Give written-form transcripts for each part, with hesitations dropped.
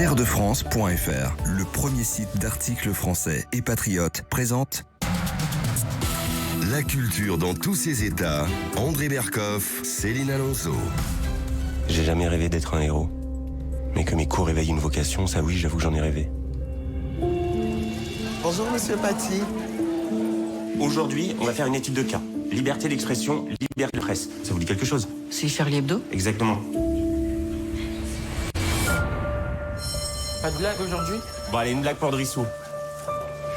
Terredefrance.fr, le premier site d'articles français et patriotes, présente La culture dans tous ses états. André Berkoff, Céline Alonso. J'ai jamais rêvé d'être un héros. Mais que mes cours éveillent une vocation, ça oui, j'avoue que j'en ai rêvé. Bonjour Monsieur Paty. Aujourd'hui, on va faire une étude de cas. Liberté d'expression, liberté de presse. Ça vous dit quelque chose? C'est Charlie Hebdo? Exactement. Pas de blague aujourd'hui? Bon, allez, une blague pour Drissou.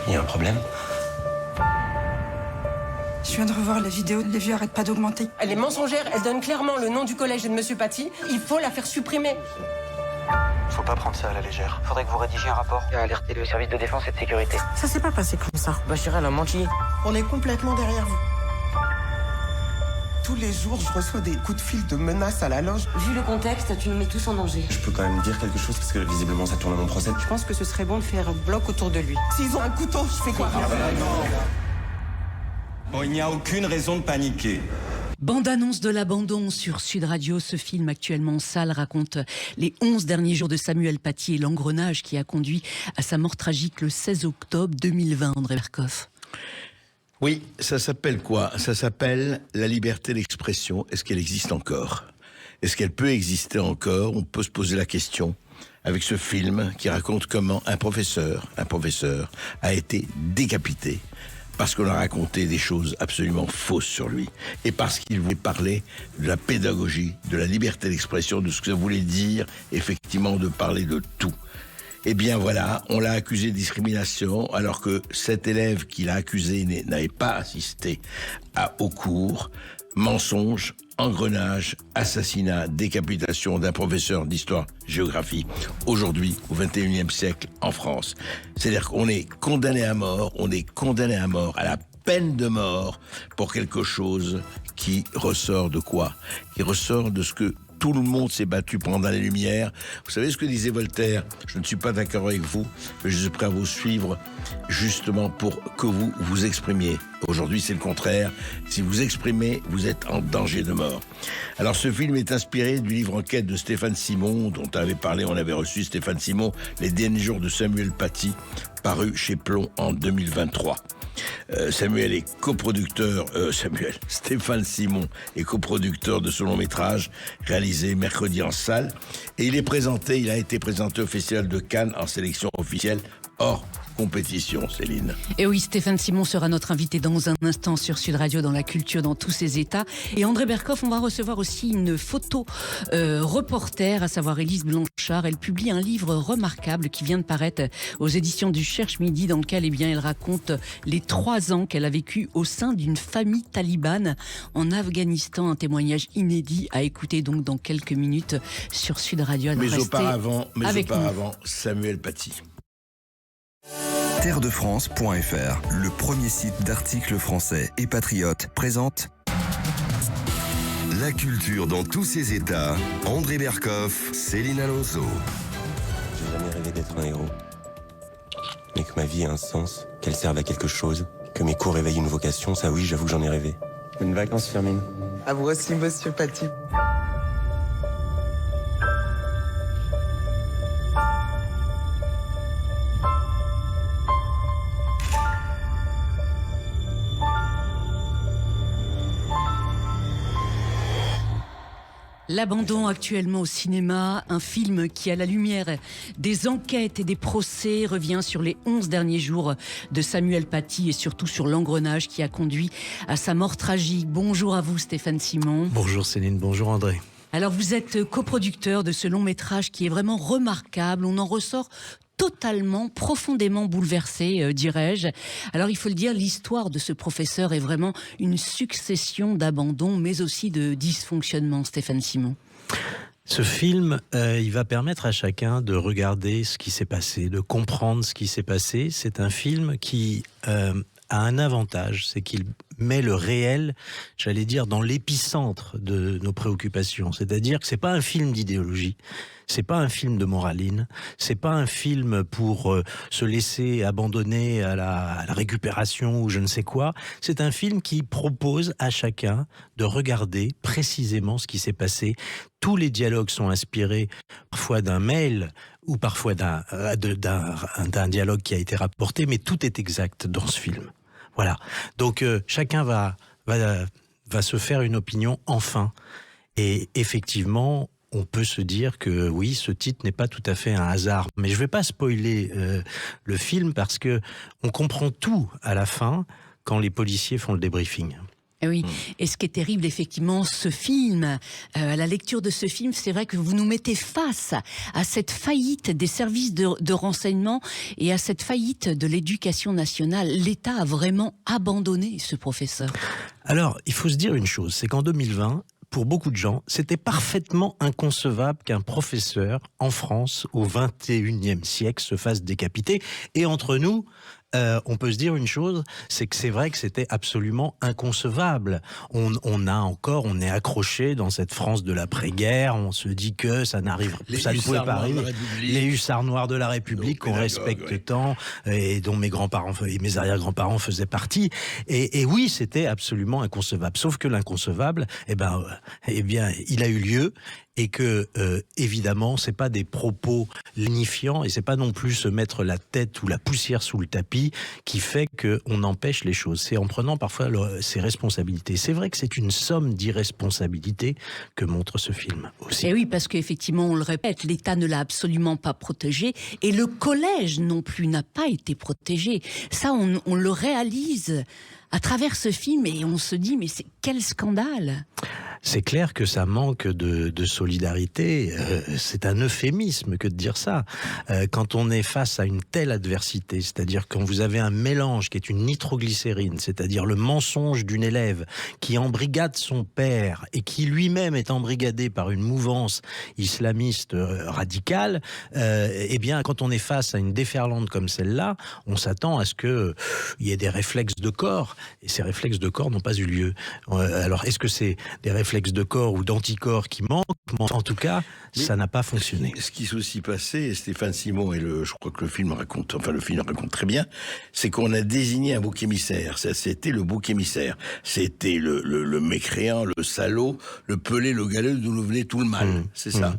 Il y a un problème? Je viens de revoir la vidéo, les vues arrêtent pas d'augmenter. Elle est mensongère, elle donne clairement le nom du collège et de Monsieur Paty. Il faut la faire supprimer. Faut pas prendre ça à la légère. Faudrait que vous rédigiez un rapport et alerter le service de défense et de sécurité. Ça s'est pas passé comme ça. Bachira, elle a menti. On est complètement derrière vous. Tous les jours, je reçois des coups de fil de menaces à la loge. Vu le contexte, tu nous mets tous en danger. Je peux quand même dire quelque chose parce que visiblement ça tourne à mon procès. Je pense que ce serait bon de faire un bloc autour de lui. S'ils ont un couteau, je fais quoi? Bon, il n'y a aucune raison de paniquer. Bande-annonce de l'abandon sur Sud Radio. Ce film actuellement en salle raconte les 11 derniers jours de Samuel Paty et l'engrenage qui a conduit à sa mort tragique le 16 octobre 2020, André Berkoff. Oui, ça s'appelle quoi? Ça s'appelle la liberté d'expression. Est-ce qu'elle existe encore? Est-ce qu'elle peut exister encore? On peut se poser la question avec ce film qui raconte comment un professeur a été décapité parce qu'on a raconté des choses absolument fausses sur lui et parce qu'il voulait parler de la pédagogie, de la liberté d'expression, de ce que ça voulait dire, effectivement, de parler de tout. Eh bien voilà, on l'a accusé de discrimination alors que cet élève qui l'a accusé n'avait pas assisté au cours. Mensonge, engrenage, assassinat, décapitation d'un professeur d'histoire-géographie, aujourd'hui, au XXIe siècle, en France. C'est-à-dire qu'on est condamné à mort, à la peine de mort pour quelque chose qui ressort de quoi? Qui ressort de ce que tout le monde s'est battu pendant les Lumières. Vous savez ce que disait Voltaire? Je ne suis pas d'accord avec vous, mais je suis prêt à vous suivre justement pour que vous vous exprimiez. Aujourd'hui, c'est le contraire. Si vous exprimez, vous êtes en danger de mort. Alors, ce film est inspiré du livre Enquête de Stéphane Simon, dont on avait parlé, on avait reçu Stéphane Simon, Les derniers jours de Samuel Paty, paru chez Plomb en 2023. Stéphane Simon est coproducteur de ce long métrage réalisé mercredi en salle et il a été présenté au Festival de Cannes en sélection officielle hors compétition, Céline. Et oui, Stéphane Simon sera notre invité dans un instant sur Sud Radio dans la culture dans tous ses états. Et André Berkoff, on va recevoir aussi une photo reporter, à savoir Élise Blanchard. Elle publie un livre remarquable qui vient de paraître aux éditions du Cherche Midi, dans lequel elle raconte les 3 ans qu'elle a vécu au sein d'une famille talibane en Afghanistan. Un témoignage inédit à écouter donc dans quelques minutes sur Sud Radio. Mais auparavant, Samuel Paty. Terredefrance.fr, le premier site d'articles français et patriotes, présente La culture dans tous ses états. André Berkoff, Céline Alonso. J'ai jamais rêvé d'être un héros. Mais que ma vie ait un sens, qu'elle serve à quelque chose, que mes cours éveillent une vocation, ça oui, j'avoue que j'en ai rêvé. Bonnes vacances, Firmine. À vous aussi, Monsieur Paty. L'abandon actuellement au cinéma, un film qui, à la lumière des enquêtes et des procès, revient sur les 11 derniers jours de Samuel Paty et surtout sur l'engrenage qui a conduit à sa mort tragique. Bonjour à vous, Stéphane Simon. Bonjour Céline, bonjour André. Alors vous êtes coproducteur de ce long métrage qui est vraiment remarquable. On en ressort totalement, profondément bouleversé, dirais-je. Alors il faut le dire, l'histoire de ce professeur est vraiment une succession d'abandons, mais aussi de dysfonctionnements, Stéphane Simon. Ce film, il va permettre à chacun de regarder ce qui s'est passé, de comprendre ce qui s'est passé. C'est un film qui a un avantage, c'est qu'il met le réel, j'allais dire, dans l'épicentre de nos préoccupations. C'est-à-dire que c'est pas un film d'idéologie, c'est pas un film de moraline, c'est pas un film pour se laisser abandonner à la récupération ou je ne sais quoi. C'est un film qui propose à chacun de regarder précisément ce qui s'est passé. Tous les dialogues sont inspirés parfois d'un mail ou parfois d'un dialogue qui a été rapporté, mais tout est exact dans ce film. Voilà. Donc chacun va se faire une opinion enfin. Et effectivement, on peut se dire que oui, ce titre n'est pas tout à fait un hasard. Mais je ne vais pas spoiler le film parce que on comprend tout à la fin quand les policiers font le débriefing. Oui, et ce qui est terrible, effectivement, ce film, à la lecture de ce film, c'est vrai que vous nous mettez face à cette faillite des services de renseignement et à cette faillite de l'éducation nationale. L'État a vraiment abandonné ce professeur. Alors, il faut se dire une chose, c'est qu'en 2020, pour beaucoup de gens, c'était parfaitement inconcevable qu'un professeur en France, au XXIe siècle, se fasse décapiter. Et entre nous, on peut se dire une chose, c'est que c'est vrai que c'était absolument inconcevable. On est accroché dans cette France de l'après-guerre, on se dit que ça ne pouvait pas arriver. Les hussards noirs de la République qu'on respecte tant, et dont mes grands-parents et mes arrière-grands-parents faisaient partie. Et oui, c'était absolument inconcevable. Sauf que l'inconcevable, eh bien, il a eu lieu. Et que, évidemment, c'est pas des propos lénifiants et c'est pas non plus se mettre la tête ou la poussière sous le tapis qui fait qu'on empêche les choses. C'est en prenant parfois ses responsabilités. C'est vrai que c'est une somme d'irresponsabilité que montre ce film aussi. Et oui, parce qu'effectivement, on le répète, l'État ne l'a absolument pas protégé et le collège non plus n'a pas été protégé. Ça, on le réalise à travers ce film et on se dit, mais quel scandale! C'est clair que ça manque de solidarité. C'est un euphémisme que de dire ça. Quand on est face à une telle adversité, c'est-à-dire quand vous avez un mélange qui est une nitroglycérine, c'est-à-dire le mensonge d'une élève qui embrigade son père et qui lui-même est embrigadé par une mouvance islamiste radicale, eh bien, quand on est face à une déferlante comme celle-là, on s'attend à ce qu'il y ait des réflexes de corps. Et ces réflexes de corps n'ont pas eu lieu. Alors, est-ce que c'est des réflexes de corps ou d'anticorps qui manquent? En tout cas, ça n'a pas fonctionné. Ce qui s'est aussi passé, Stéphane Simon, je crois que le film raconte très bien, c'est qu'on a désigné un bouc émissaire. C'était le bouc émissaire. C'était le mécréant, le salaud, le pelé, le galeux, d'où venait tout le mal. C'est ça.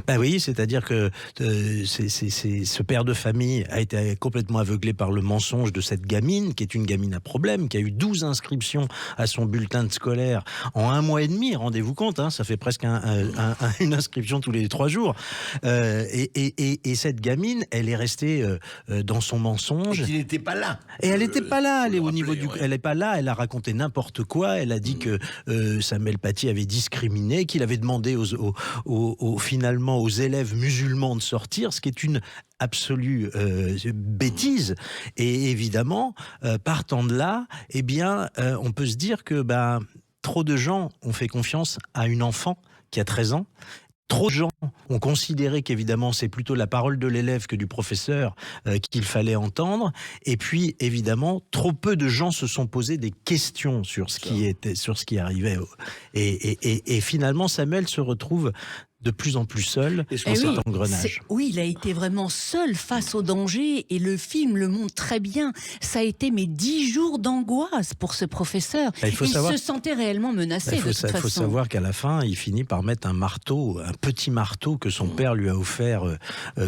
Ben oui, c'est-à-dire que ce père de famille a été complètement aveuglé par le mensonge de cette gamine, qui est une gamine à problème, qui a eu 12 inscriptions à son bulletin de scolaire en 1 mois et demi. Rendez-vous compte, ça fait presque une inscription tous les 3 jours. Et cette gamine, elle est restée dans son mensonge. Et qui n'était pas là. Et elle n'était pas là. Elle est au niveau elle n'est pas là. Elle a raconté n'importe quoi. Elle a dit que Samuel Paty avait discriminé, qu'il avait demandé finalement aux élèves musulmans de sortir, ce qui est une absolue bêtise. Et évidemment, partant de là, eh bien, on peut se dire que trop de gens ont fait confiance à une enfant qui a 13 ans. Trop de gens ont considéré qu'évidemment c'est plutôt la parole de l'élève que du professeur qu'il fallait entendre. Et puis évidemment, trop peu de gens se sont posé des questions sur ce qui arrivait. Et finalement, Samuel se retrouve de plus en plus seul dans cet engrenage. Oui, il a été vraiment seul face au danger et le film le montre très bien. Ça a été 10 jours d'angoisse pour ce professeur. Il se sentait réellement menacé. Il faut savoir qu'à la fin, il finit par mettre un petit marteau que son père lui a offert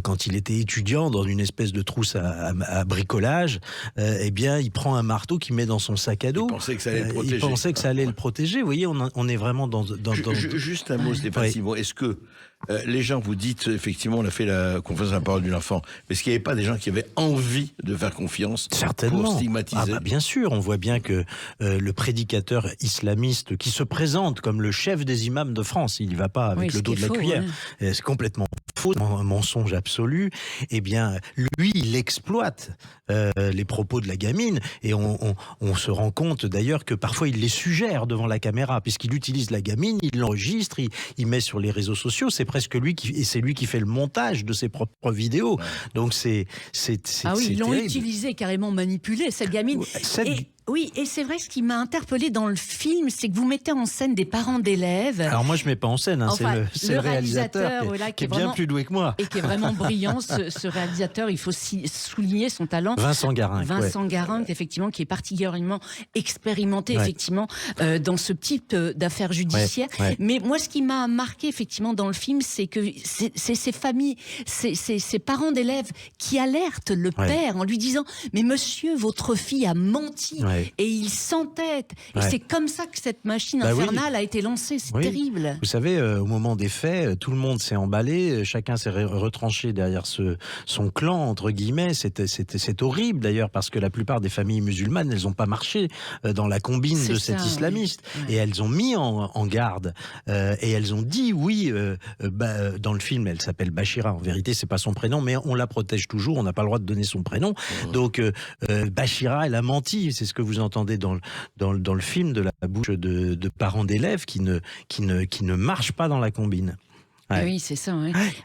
quand il était étudiant dans une espèce de trousse à bricolage. Eh bien, il prend un marteau qu'il met dans son sac à dos. Il pensait que ça allait le protéger. Il pensait que ça allait le protéger. Vous voyez, on est vraiment dans... Juste un mot, Stéphane Simon. Est-ce que les gens, vous dites, effectivement, on a fait la confiance à la parole d'une enfant, mais est-ce qu'il n'y avait pas des gens qui avaient envie de faire confiance? Certainement. Pour stigmatiser? Bien sûr, on voit bien que le prédicateur islamiste qui se présente comme le chef des imams de France, il n'y va pas avec le dos de la cuillère, c'est complètement faux, un mensonge absolu. Eh bien, lui, il exploite les propos de la gamine, et on se rend compte d'ailleurs que parfois il les suggère devant la caméra, puisqu'il utilise la gamine, il l'enregistre, il met sur les réseaux sociaux, c'est presque lui c'est lui qui fait le montage de ses propres vidéos. Donc c'est ils l'ont utilisé, carrément manipulé, cette gamine. Oui, et c'est vrai, ce qui m'a interpellée dans le film, c'est que vous mettez en scène des parents d'élèves. Alors moi, je ne mets pas en scène, hein, Enfin, c'est le réalisateur voilà, qui est bien vraiment, plus doué que moi. Et qui est vraiment brillant, ce réalisateur, il faut souligner son talent. Vincent Garin. Garin, effectivement, qui est particulièrement expérimenté, effectivement, dans ce type d'affaires judiciaires. Mais moi, ce qui m'a marqué, effectivement, dans le film, c'est que c'est ces familles, ces parents d'élèves qui alertent le père en lui disant « Mais monsieur, votre fille a menti ». Et il s'entête. Et c'est comme ça que cette machine infernale a été lancée. C'est terrible. Vous savez, au moment des faits, tout le monde s'est emballé, chacun s'est retranché derrière son clan, entre guillemets. C'est horrible d'ailleurs, parce que la plupart des familles musulmanes, elles n'ont pas marché dans la combine de cet islamiste. Et elles ont mis en garde. Et elles ont dit, dans le film, elle s'appelle Bachira. En vérité, c'est pas son prénom, mais on la protège toujours. On n'a pas le droit de donner son prénom. Donc, Bachira, elle a menti. C'est ce que vous entendez dans le film, de la bouche de parents d'élèves qui ne marchent pas dans la combine. Oui, c'est ça.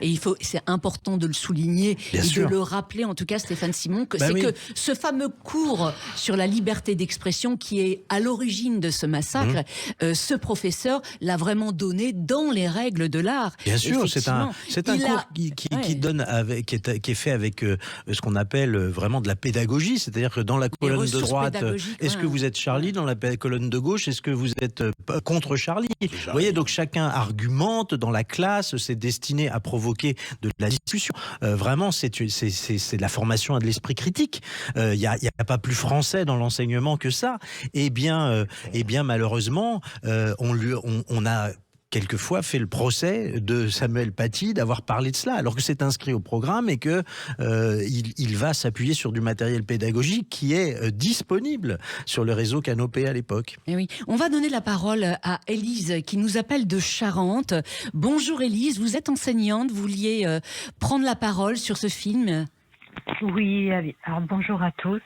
Et c'est important de le souligner de le rappeler, en tout cas, Stéphane Simon, que que ce fameux cours sur la liberté d'expression qui est à l'origine de ce massacre, ce professeur l'a vraiment donné dans les règles de l'art. Bien sûr, c'est un cours qui donne qui est fait avec ce qu'on appelle vraiment de la pédagogie, c'est-à-dire que dans la colonne de droite, est-ce que vous êtes Charlie, dans la colonne de gauche, est-ce que vous êtes contre Charlie? Vous voyez, donc chacun argumente dans la classe. C'est destiné à provoquer de la discussion. Vraiment, c'est de la formation à de l'esprit critique. Il y a pas plus français dans l'enseignement que ça. Et bien malheureusement, on a quelquefois fait le procès de Samuel Paty d'avoir parlé de cela, alors que c'est inscrit au programme et que il va s'appuyer sur du matériel pédagogique qui est disponible sur le réseau Canopé à l'époque. Et oui, on va donner la parole à Élise qui nous appelle de Charente. Bonjour Élise, vous êtes enseignante, vous vouliez prendre la parole sur ce film? Oui, alors bonjour à tous.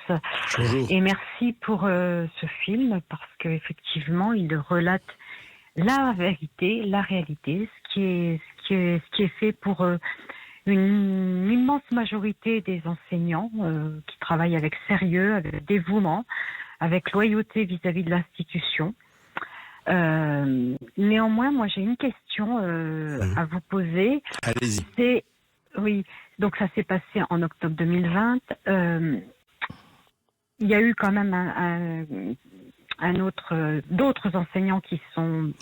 Bonjour. Et merci pour ce film, parce qu'effectivement, il relate la vérité, la réalité, ce qui est fait pour une immense majorité des enseignants qui travaillent avec sérieux, avec dévouement, avec loyauté vis-à-vis de l'institution. Néanmoins, moi j'ai une question à vous poser. Allez-y. Oui, donc ça s'est passé en octobre 2020. Il y a eu quand même d'autres enseignants qui ont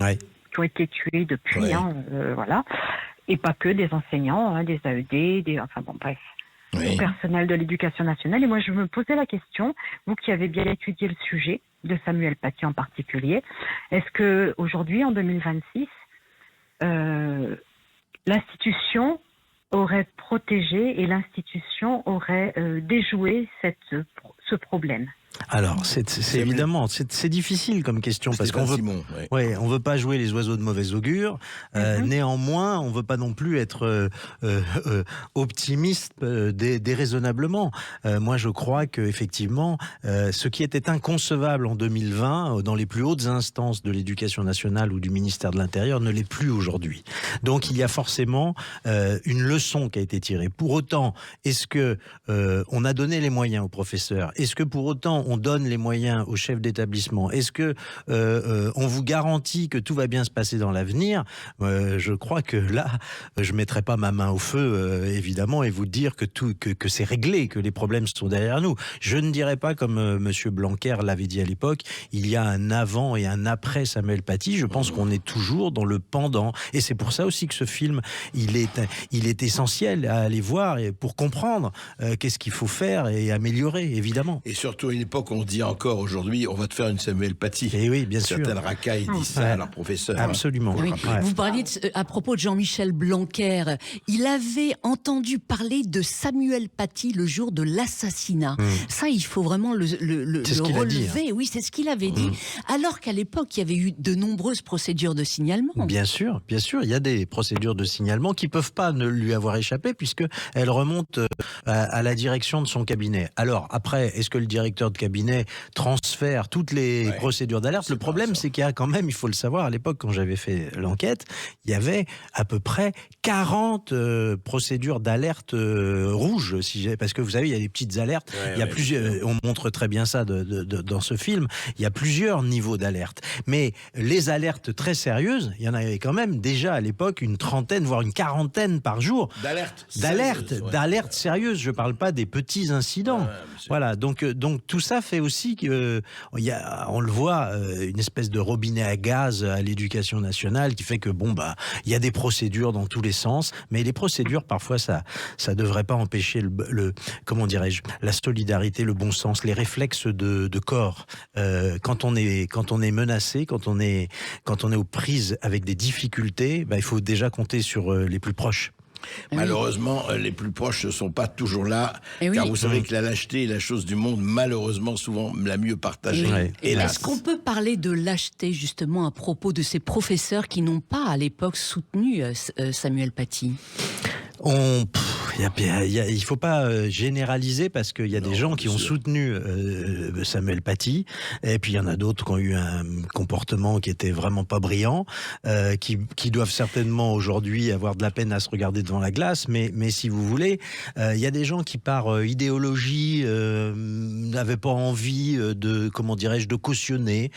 été tués depuis, voilà, et pas que des enseignants, des AED, le personnel de l'éducation nationale. Et moi, je me posais la question, vous qui avez bien étudié le sujet de Samuel Paty en particulier, est-ce que aujourd'hui, en 2026, l'institution aurait protégé et l'institution aurait déjoué ce problème? Alors, c'est évidemment, c'est difficile comme question, parce qu'on on veut pas jouer les oiseaux de mauvais augure. Néanmoins, on veut pas non plus être optimiste déraisonnablement. Moi, je crois que effectivement, ce qui était inconcevable en 2020 dans les plus hautes instances de l'éducation nationale ou du ministère de l'Intérieur ne l'est plus aujourd'hui. Donc, il y a forcément une leçon qui a été tirée. Pour autant, est-ce que on a donné les moyens aux professeurs? Est-ce que pour autant on donne les moyens aux chefs d'établissement? Est-ce que on vous garantit que tout va bien se passer dans l'avenir? Je crois que là, je ne mettrai pas ma main au feu, évidemment, et vous dire que c'est réglé, que les problèmes sont derrière nous. Je ne dirais pas, comme M. Blanquer l'avait dit à l'époque, il y a un avant et un après Samuel Paty. Je pense qu'on est toujours dans le pendant. Et c'est pour ça aussi que ce film, il est essentiel à aller voir et pour comprendre qu'est-ce qu'il faut faire et améliorer, évidemment. Et surtout, à une époque, on dit encore aujourd'hui, on va te faire une Samuel Paty. Et oui, bien sûr. Certaines racailles disent ça à leurs professeurs. Absolument. Oui. Vous parliez à propos de Jean-Michel Blanquer. Il avait entendu parler de Samuel Paty le jour de l'assassinat. Ça, il faut vraiment le relever. Dit, hein. Oui, c'est ce qu'il avait dit. Alors qu'à l'époque, il y avait eu de nombreuses procédures de signalement. Bien sûr. Il y a des procédures de signalement qui peuvent pas ne lui avoir échappé puisque elles remontent à la direction de son cabinet. Alors après, est-ce que le directeur de cabinet transfère toutes les procédures d'alerte. Le problème, c'est qu'il y a quand même, il faut le savoir, à l'époque, quand j'avais fait l'enquête, il y avait à peu près 40 procédures d'alerte rouges, parce que vous savez, il y a des petites alertes. Il y a plusieurs, on montre très bien ça dans ce film. Il y a plusieurs niveaux d'alerte. Mais les alertes très sérieuses, il y en avait quand même déjà à l'époque une trentaine, voire une quarantaine par jour. D'alerte sérieuse. Je ne parle pas des petits incidents. Voilà. Donc tout ça fait aussi que on le voit, une espèce de robinet à gaz à l'éducation nationale qui fait que il y a des procédures dans tous les sens, mais les procédures parfois ça devrait pas empêcher comment dirais-je, la solidarité, le bon sens, les réflexes de corps. Quand on est menacé, quand on est aux prises avec des difficultés, il faut déjà compter sur les plus proches. Malheureusement, les plus proches ne sont pas toujours là, car vous savez que la lâcheté est la chose du monde, malheureusement, souvent la mieux partagée. Est-ce qu'on peut parler de lâcheté, justement, à propos de ces professeurs qui n'ont pas, à l'époque, soutenu Samuel Paty ? Il faut pas généraliser parce qu'il y a des gens qui ont soutenu Samuel Paty, et puis il y en a d'autres qui ont eu un comportement qui était vraiment pas brillant, qui doivent certainement aujourd'hui avoir de la peine à se regarder devant la glace, mais si vous voulez, il y a des gens qui par idéologie n'avaient pas envie de cautionner,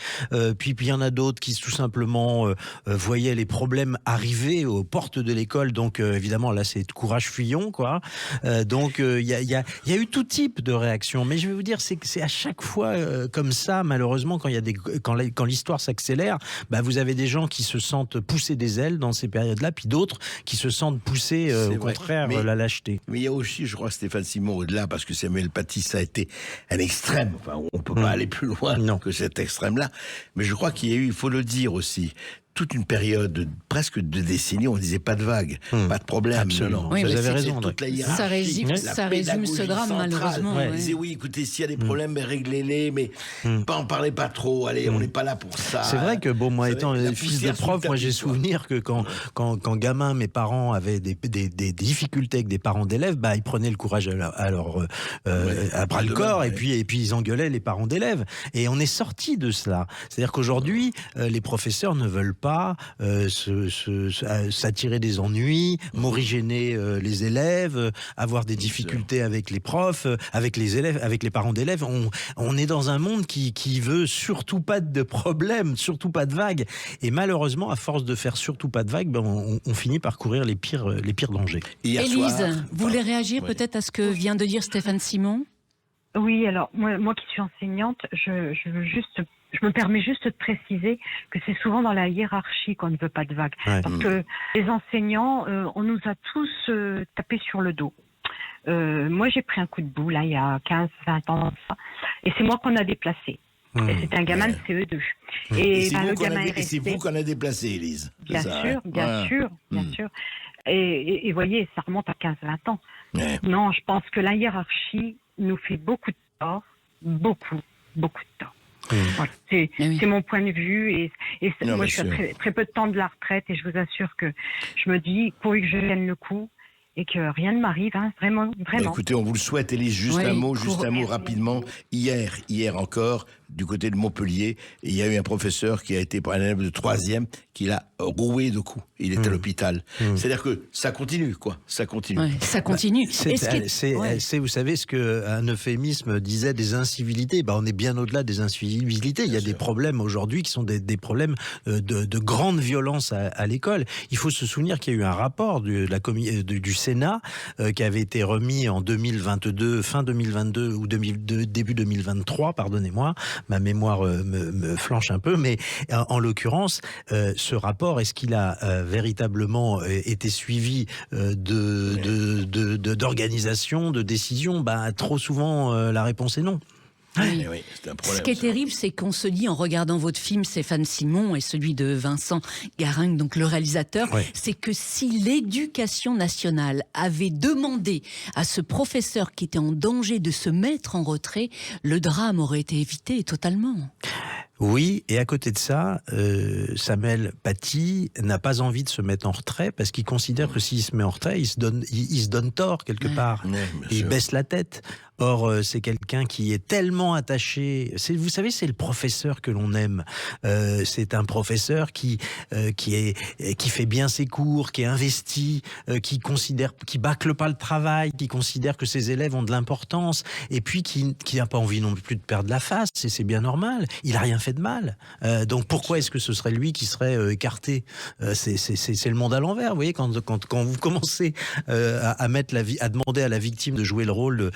puis il y en a d'autres qui tout simplement voyaient les problèmes arriver aux portes de l'école, donc évidemment là c'est courage fuyons, quoi. Donc il y a eu tout type de réactions, mais je vais vous dire c'est à chaque fois comme ça, malheureusement, quand l'histoire s'accélère, vous avez des gens qui se sentent pousser des ailes dans ces périodes-là, puis d'autres qui se sentent pousser au contraire la lâcheté. Mais il y a aussi, je crois, Stéphane Simon au-delà, parce que Samuel Paty, ça a été un extrême. Enfin, on peut pas aller plus loin que cet extrême-là. Mais je crois qu'il y a eu, il faut le dire aussi, toute une période presque de décennies, on disait pas de vague, pas de problème. Absolument. Oui, vous avez raison. Toute la ça résume ce drame, malheureusement. On disait oui, écoutez, s'il y a des problèmes, réglez-les, mais en parlez pas trop. Allez, on n'est pas là pour ça. C'est vrai que moi, étant fils de prof, moi j'ai souvenir que quand gamin, mes parents avaient des difficultés avec des parents d'élèves, ils prenaient le courage à bras le corps, et puis ils engueulaient les parents d'élèves. Et on est sorti de cela. C'est-à-dire qu'aujourd'hui, les professeurs ne veulent pas s'attirer des ennuis, morigéner les élèves, avoir des difficultés avec les profs, avec les élèves, avec les parents d'élèves. On est dans un monde qui veut surtout pas de problèmes, surtout pas de vagues. Et malheureusement, à force de faire surtout pas de vagues, on finit par courir les pires dangers. Élise, vous voulez réagir peut-être à ce que vient de dire Stéphane Simon ? Oui, alors moi qui suis enseignante, je me permets juste de préciser que c'est souvent dans la hiérarchie qu'on ne veut pas de vagues. Parce que les enseignants, on nous a tous tapé sur le dos. Moi, j'ai pris un coup de boule, là, il y a 15-20 ans, et c'est moi qu'on a déplacé. Et c'était un gamin de CE2. Et le gamin est resté. C'est vous qu'on a déplacé, Élise. Bien sûr. Et voyez, ça remonte à 15-20 ans. Non, je pense que la hiérarchie nous fait beaucoup de tort. Beaucoup de tort. Voilà, c'est mon point de vue et moi je suis à très peu de temps de la retraite et je vous assure que je me dis pourvu que je tienne le coup et que rien ne m'arrive, vraiment. Écoutez, on vous le souhaite, Élise. Juste un mot rapidement. Hier encore, du côté de Montpellier, il y a eu un professeur qui a été un élève de 3e qui l'a roué de coups. Il était à l'hôpital. C'est-à-dire que ça continue, quoi. Ça continue. Ouais, ça continue. Vous savez ce qu'un euphémisme disait des incivilités. On est bien au-delà des incivilités. Il y a des problèmes aujourd'hui qui sont des problèmes de grande violence à l'école. Il faut se souvenir qu'il y a eu un rapport du Sénat qui avait été remis en 2022, fin 2022 ou début 2023, pardonnez-moi. Ma mémoire me flanche un peu, mais en l'occurrence, ce rapport, est-ce qu'il a véritablement été suivi d'organisation, de décision ? Trop souvent, la réponse est non. Oui. C'est un problème, ce qui est terrible, c'est qu'on se dit, en regardant votre film, Stéphane Simon et celui de Vincent Garingue, donc le réalisateur, c'est que si l'éducation nationale avait demandé à ce professeur qui était en danger de se mettre en retrait, le drame aurait été évité totalement. Oui, et à côté de ça, Samuel Paty n'a pas envie de se mettre en retrait parce qu'il considère que s'il se met en retrait, il se donne tort quelque part. Il baisse la tête. Or, c'est quelqu'un qui est tellement attaché. Vous savez, c'est le professeur que l'on aime. C'est un professeur qui fait bien ses cours, qui est investi, qui bâcle pas le travail, qui considère que ses élèves ont de l'importance, et puis qui n'a pas envie non plus de perdre la face. Et c'est bien normal. Il a rien fait de mal. Donc pourquoi est-ce que ce serait lui qui serait écarté? C'est le monde à l'envers. Vous voyez, quand vous commencez à demander à la victime de jouer le rôle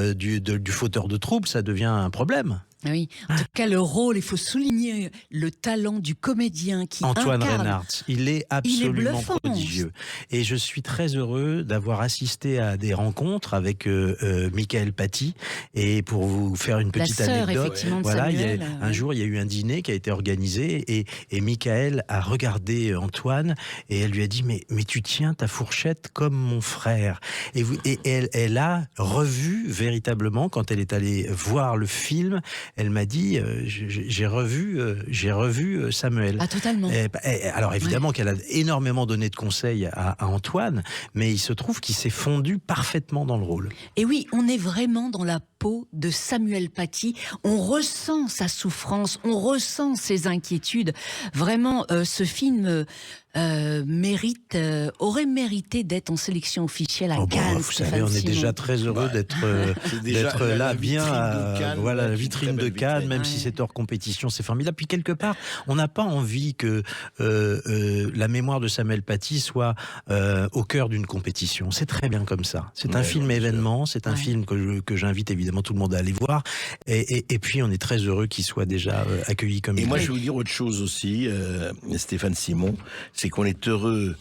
du fauteur de trouble, ça devient un problème. Oui, en tout cas le rôle, il faut souligner le talent du comédien qui Antoine incarne. Reinhardt, il est absolument prodigieux. Et je suis très heureux d'avoir assisté à des rencontres avec Michael Paty. Et pour vous faire une petite anecdote, voilà, un jour il y a eu un dîner qui a été organisé et Michael a regardé Antoine et elle lui a dit mais tu tiens ta fourchette comme mon frère. Et elle a revu véritablement, quand elle est allée voir le film, elle m'a dit j'ai revu Samuel. Ah, totalement. Alors évidemment qu'elle a énormément donné de conseils à Antoine, mais il se trouve qu'il s'est fondu parfaitement dans le rôle. Et oui, on est vraiment dans la peau de Samuel Paty. On ressent sa souffrance, on ressent ses inquiétudes. Vraiment, ce film aurait mérité d'être en sélection officielle à Cannes. Vous savez, on est déjà très heureux d'être là, bien à la vitrine de Cannes, même si c'est hors compétition, c'est formidable. Puis quelque part, on n'a pas envie que la mémoire de Samuel Paty soit au cœur d'une compétition. C'est très bien comme ça. C'est un film événement, c'est un film que j'invite évidemment tout le monde à aller voir. Et puis, on est très heureux qu'il soit déjà accueilli comme il est. Et moi, je vais vous dire autre chose aussi, Stéphane Simon, c'est qu'on est heureux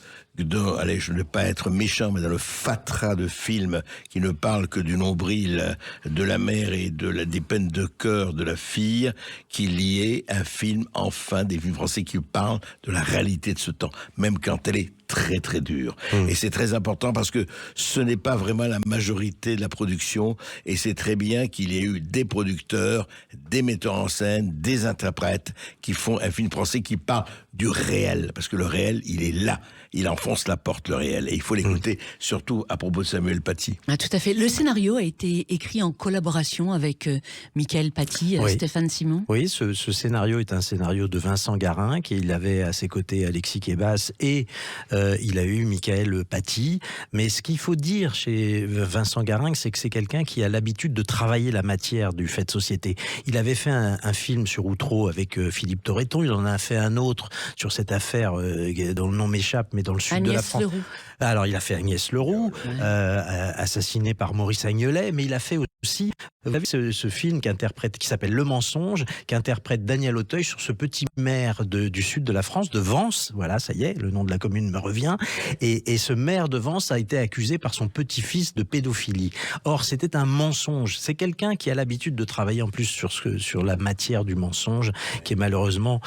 allez, je ne vais pas être méchant, mais dans le fatras de films qui ne parlent que du nombril de la mère et des peines de cœur de la fille, qu'il y ait un film, enfin, des films français qui parlent de la réalité de ce temps, même quand elle est très très dure. Et c'est très important parce que ce n'est pas vraiment la majorité de la production, et c'est très bien qu'il y ait eu des producteurs, des metteurs en scène, des interprètes qui font un film français qui parle du réel, parce que le réel, il est là. Il enfonce la porte, le réel. Et il faut l'écouter, surtout à propos de Samuel Paty. Ah, tout à fait. Le scénario a été écrit en collaboration avec Michael Paty, Stéphane Simon. Oui, ce scénario est un scénario de Vincent Garin, qui avait à ses côtés Alexis Kebas, et il a eu Michael Paty. Mais ce qu'il faut dire chez Vincent Garin, c'est que c'est quelqu'un qui a l'habitude de travailler la matière du fait de société. Il avait fait un film sur Outreau avec Philippe Torreton, il en a fait un autre sur cette affaire dont le nom m'échappe, mais dans le sud de la France. Leroux. Alors, il a fait Agnès Leroux, assassiné par Maurice Agnelet, mais il a fait aussi, vous savez, ce film qui s'appelle Le Mensonge, qui interprète Daniel Auteuil sur ce petit maire du sud de la France, de Vence. Voilà, ça y est, le nom de la commune me revient. Et ce maire de Vence a été accusé par son petit-fils de pédophilie. Or, c'était un mensonge. C'est quelqu'un qui a l'habitude de travailler en plus sur la matière du mensonge, qui est malheureusement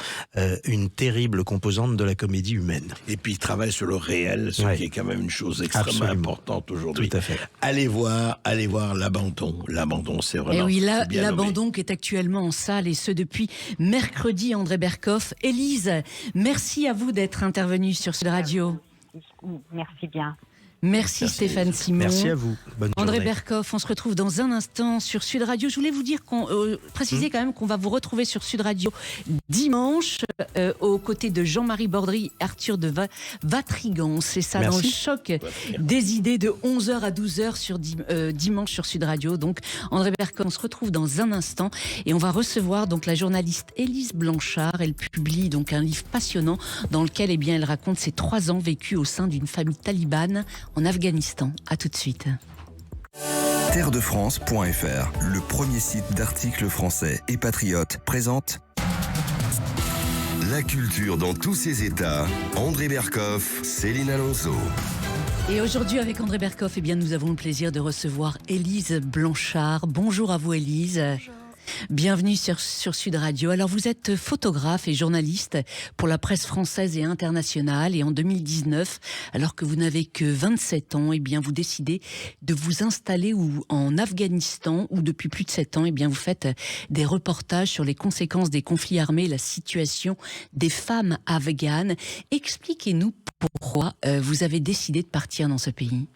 une terrible composante de la comédie humaine. Et puis, il travaille sur le réel, ce qui est quand même une chose extrêmement importante aujourd'hui. Tout à fait. Allez voir L'Abandon. L'Abandon, c'est vraiment... Et oui, L'Abandon qui est actuellement en salle, et ce depuis mercredi, André Berkoff. Élise, merci à vous d'être intervenue sur Sud Radio. Merci bien. Merci Stéphane Simon. Merci à vous. Bonne André journée. Berkoff, on se retrouve dans un instant sur Sud Radio. Je voulais vous dire préciser quand même qu'on va vous retrouver sur Sud Radio dimanche aux côtés de Jean-Marie Bordry, Arthur de Vatrigan. C'est ça, dans le choc des idées de 11h à 12h sur dimanche sur Sud Radio. Donc André Berkoff, on se retrouve dans un instant et on va recevoir donc la journaliste Élise Blanchard. Elle publie donc un livre passionnant dans lequel elle raconte ses 3 ans vécus au sein d'une famille talibane en Afghanistan. À tout de suite. Terredefrance.fr, le premier site d'articles français et patriotes, présente la culture dans tous ses états. André Berkoff, Céline Alonso. Et aujourd'hui, avec André Berkoff, nous avons le plaisir de recevoir Élise Blanchard. Bonjour à vous, Élise. Bonjour. Bienvenue sur Sud Radio. Alors vous êtes photographe et journaliste pour la presse française et internationale, et en 2019, alors que vous n'avez que 27 ans, eh bien vous décidez de vous installer en Afghanistan, où depuis plus de 7 ans, eh bien vous faites des reportages sur les conséquences des conflits armés, la situation des femmes afghanes. Expliquez-nous pourquoi vous avez décidé de partir dans ce pays.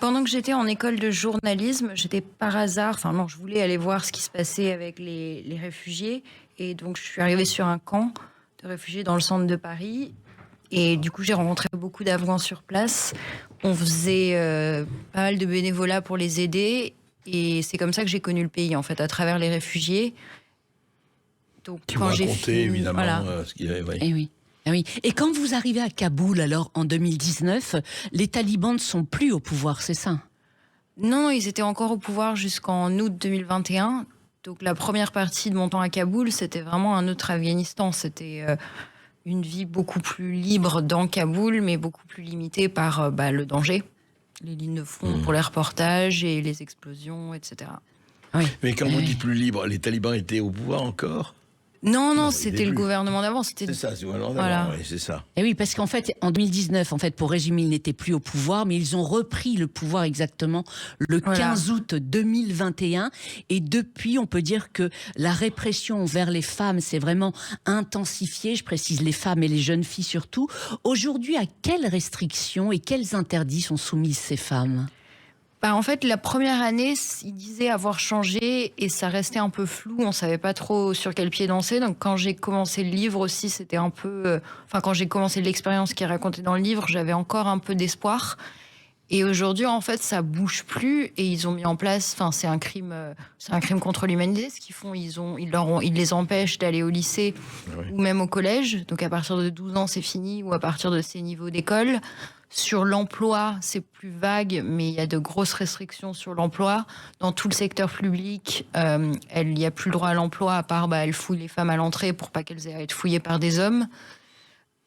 Pendant que j'étais en école de journalisme, j'étais par hasard, je voulais aller voir ce qui se passait avec les réfugiés. Et donc, je suis arrivée sur un camp de réfugiés dans le centre de Paris. Et du coup, j'ai rencontré beaucoup d'Afghans sur place. On faisait pas mal de bénévolat pour les aider. Et c'est comme ça que j'ai connu le pays, en fait, à travers les réfugiés. Donc, qui quand j'ai fini, évidemment, ce qu'il y avait. Oui. Et oui. Oui. Et quand vous arrivez à Kaboul, alors en 2019, les talibans ne sont plus au pouvoir, c'est ça? Non, ils étaient encore au pouvoir jusqu'en août 2021. Donc la première partie de mon temps à Kaboul, c'était vraiment un autre Afghanistan. C'était une vie beaucoup plus libre dans Kaboul, mais beaucoup plus limitée par le danger, les lignes de front pour les reportages et les explosions, etc. Oui. Mais quand vous dites plus libre, les talibans étaient au pouvoir encore? Non, c'était le gouvernement d'avant. C'est ça, c'est le gouvernement d'avant, oui, c'est ça. Et oui, parce qu'en fait, en 2019, pour résumer, ils n'étaient plus au pouvoir, mais ils ont repris le pouvoir exactement le 15 août 2021. Et depuis, on peut dire que la répression envers les femmes s'est vraiment intensifiée. Je précise les femmes et les jeunes filles surtout. Aujourd'hui, à quelles restrictions et quels interdits sont soumises ces femmes ? En fait, la première année, ils disaient avoir changé et ça restait un peu flou. On savait pas trop sur quel pied danser. Donc, quand j'ai commencé le livre aussi, c'était un peu... quand j'ai commencé l'expérience qui est racontée dans le livre, j'avais encore un peu d'espoir. Et aujourd'hui, en fait, ça bouge plus et ils ont mis en place... c'est un crime contre l'humanité. Ce qu'ils font, ils les empêchent d'aller au lycée ou même au collège. Donc, à partir de 12 ans, c'est fini, ou à partir de ces niveaux d'école. Sur l'emploi, c'est plus vague, mais il y a de grosses restrictions sur l'emploi. Dans tout le secteur public, il n'y a plus le droit à l'emploi, à part elles fouillent les femmes à l'entrée pour pas qu'elles aient à être fouillées par des hommes.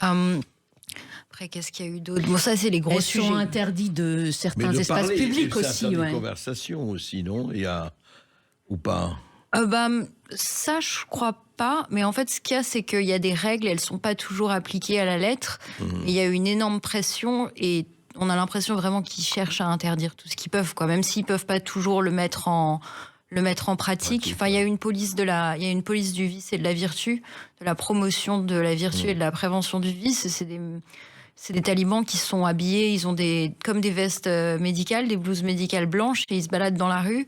Après, qu'est-ce qu'il y a eu d'autre? Bon, ça, c'est les gros sujets. Elles sont interdites de certains espaces publics aussi. Mais de conversation aussi, non? Il y a... Ou pas? Ça, je crois pas. Mais en fait, ce qu'il y a, c'est qu'il y a des règles, elles sont pas toujours appliquées à la lettre. Il y a une énorme pression et on a l'impression vraiment qu'ils cherchent à interdire tout ce qu'ils peuvent, quoi. Même s'ils peuvent pas toujours le mettre en pratique. Il y a une police du vice et de la vertu, de la promotion de la vertu et de la prévention du vice. C'est des talibans qui sont habillés, ils ont comme des vestes médicales, des blouses médicales blanches, et ils se baladent dans la rue.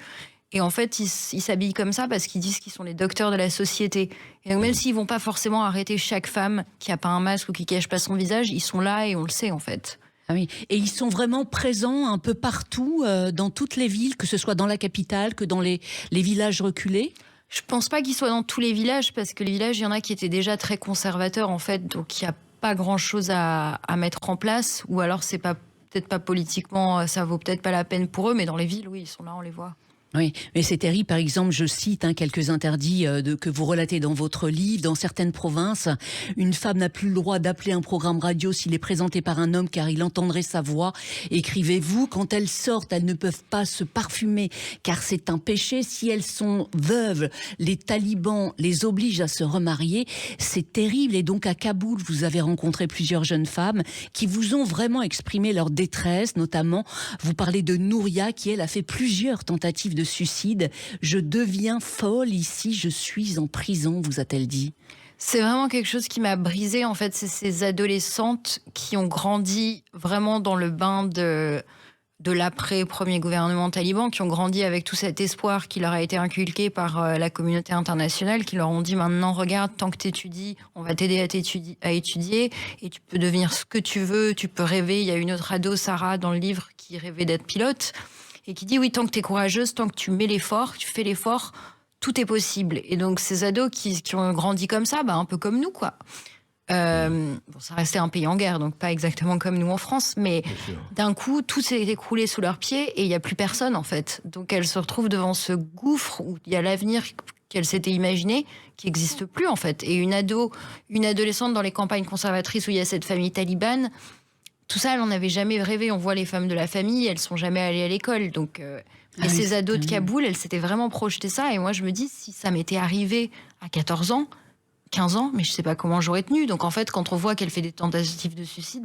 Et en fait, ils s'habillent comme ça parce qu'ils disent qu'ils sont les docteurs de la société. Et donc, même s'ils vont pas forcément arrêter chaque femme qui a pas un masque ou qui cache pas son visage, ils sont là et on le sait, en fait. Ah oui. Et ils sont vraiment présents un peu partout, dans toutes les villes, que ce soit dans la capitale, que dans les villages reculés? Je pense pas qu'ils soient dans tous les villages, parce que les villages, il y en a qui étaient déjà très conservateurs, en fait. Donc, il y a pas grand-chose à mettre en place. Ou alors, c'est peut-être pas politiquement, ça vaut peut-être pas la peine pour eux, mais dans les villes, oui, ils sont là, on les voit. Oui, mais c'est terrible. Par exemple, je cite quelques interdits que vous relatez dans votre livre. Dans certaines provinces, une femme n'a plus le droit d'appeler un programme radio s'il est présenté par un homme, car il entendrait sa voix. Écrivez-vous, quand elles sortent, elles ne peuvent pas se parfumer, car c'est un péché. Si elles sont veuves, les talibans les obligent à se remarier. C'est terrible. Et donc, à Kaboul, vous avez rencontré plusieurs jeunes femmes qui vous ont vraiment exprimé leur détresse. Notamment, vous parlez de Nouria, qui, elle, a fait plusieurs tentatives de suicide. Je deviens folle ici, je suis en prison, vous a-t-elle dit? C'est vraiment quelque chose qui m'a brisée, en fait. C'est ces adolescentes qui ont grandi vraiment dans le bain de l'après-premier gouvernement taliban, qui ont grandi avec tout cet espoir qui leur a été inculqué par la communauté internationale, qui leur ont dit maintenant, regarde, tant que tu étudies, on va t'aider à étudier, et tu peux devenir ce que tu veux, tu peux rêver. Il y a une autre ado, Sarah, dans le livre, qui rêvait d'être pilote, et qui dit oui, tant que tu es courageuse, tant que tu mets l'effort, tu fais l'effort, tout est possible. Et donc ces ados qui ont grandi comme ça, un peu comme nous, quoi. Ça restait un pays en guerre, donc pas exactement comme nous en France, mais d'un coup, tout s'est écroulé sous leurs pieds et il n'y a plus personne, en fait. Donc elles se retrouvent devant ce gouffre où il y a l'avenir qu'elles s'étaient imaginé qui n'existe plus, en fait. Et une adolescente dans les campagnes conservatrices où il y a cette famille talibane, tout ça, elle n'en avait jamais rêvé. On voit les femmes de la famille, elles sont jamais allées à l'école. Donc, Et ces ados de Kaboul, elles s'étaient vraiment projetées ça. Et moi, je me dis, si ça m'était arrivé à 14 ans, 15 ans, mais je sais pas comment j'aurais tenu. Donc en fait, quand on voit qu'elle fait des tentatives de suicide,